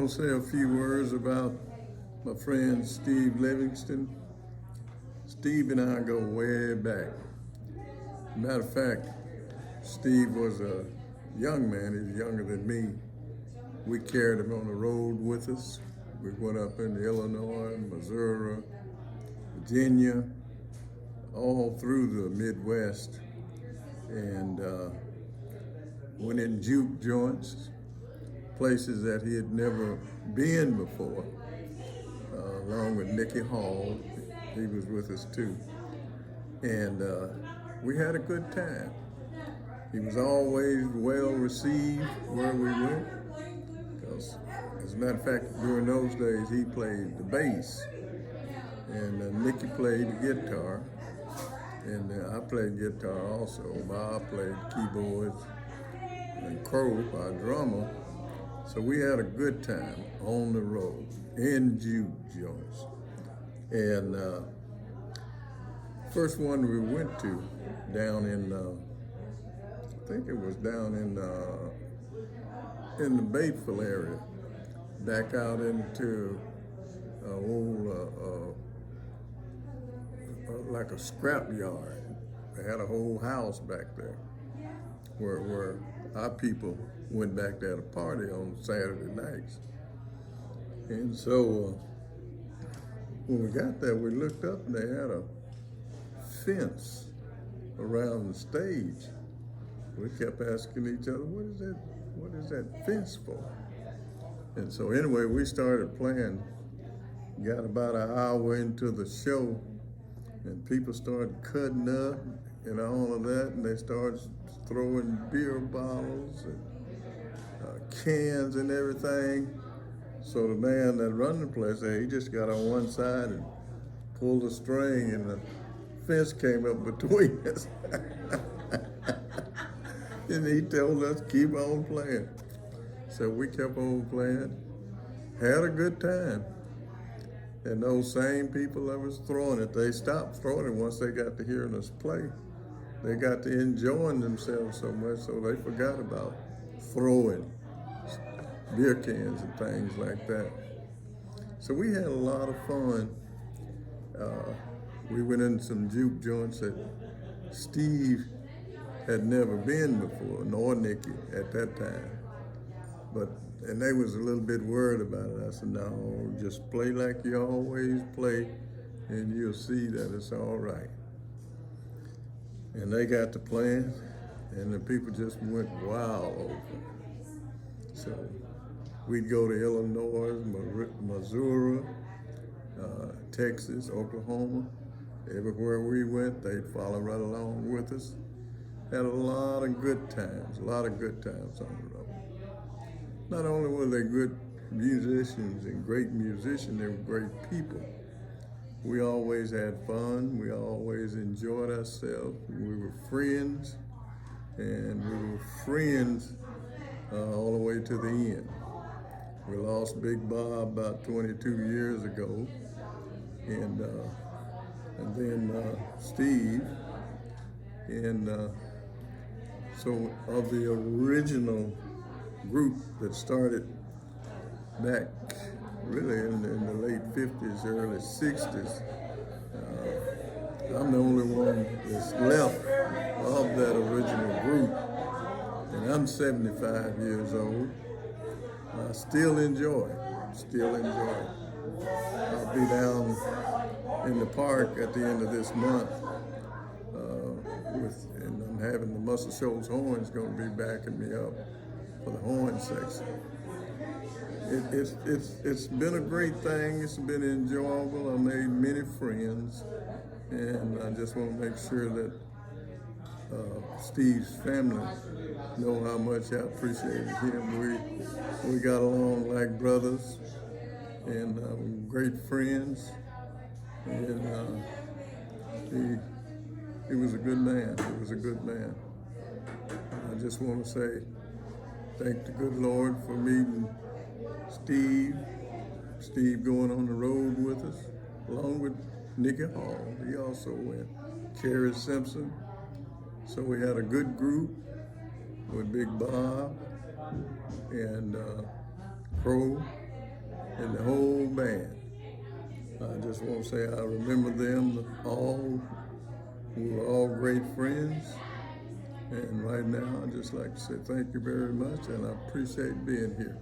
want to say a few words about my friend Steve Livingston. Steve and I go way back. Matter of fact, Steve was a young man. He's younger than me. We carried him on the road with us. We went up into Illinois, Missouri, Virginia, all through the Midwest, and went in juke joints, places that he had never been before, along with Nicky Hall. He was with us too. And we had a good time. He was always well received where we went. Because, as a matter of fact, during those days, he played the bass, and Nicky played the guitar, and I played guitar also. Bob played keyboards, and Crow, our drummer. So we had a good time on the road in juke joints. And first one we went to down in, I think it was down in the Batesville area, back out into like a scrap yard. They had a whole house back there where our people went back there to party on Saturday nights. And so when we got there, we looked up and they had a fence around the stage. We kept asking each other, what is that fence for? And so anyway, we started playing, got about an hour into the show, and people started cutting up and all of that, and they started throwing beer bottles and cans and everything. So the man that run the place, he just got on one side and pulled a string, and the fence came up between us. And he told us, keep on playing. So we kept on playing, had a good time. And those same people that was throwing it, they stopped throwing it once they got to hearing us play. They got to enjoying themselves so much, so they forgot about throwing beer cans and things like that. So we had a lot of fun. We went in some juke joints that Steve had never been before, nor Nicky at that time. And they was a little bit worried about it. I said, no, just play like you always play, and you'll see that it's all right. And they got to playing, and the people just went wild over it. So we'd go to Illinois, Missouri, Texas, Oklahoma. Everywhere we went, they'd follow right along with us. Had a lot of good times on the road. Not only were they good musicians and great musicians, they were great people. We always had fun. We always enjoyed ourselves. We were friends, and we were friends all the way to the end. We lost Big Bob about 22 years ago, and then Steve, and so of the original group that started back really in the late 50s, early 60s, I'm the only one that's left of that original group, and I'm 75 years old. I still enjoy it. I'll be down in the park at the end of this month, and I'm having the Muscle Shoals Horns going to be backing me up for the horn section. It's been a great thing. It's been enjoyable. I made many friends, and I just want to make sure that Steve's family know how much I appreciated him. We got along like brothers, and great friends, and he was a good man. I just want to say thank the good Lord for meeting Steve going on the road with us, along with Nicky Hall. He also went. Kerry Simpson. So we had a good group with Big Bob and Crow and the whole band. I just want to say I remember them all. We were all great friends. And right now, I'd just like to say thank you very much, and I appreciate being here.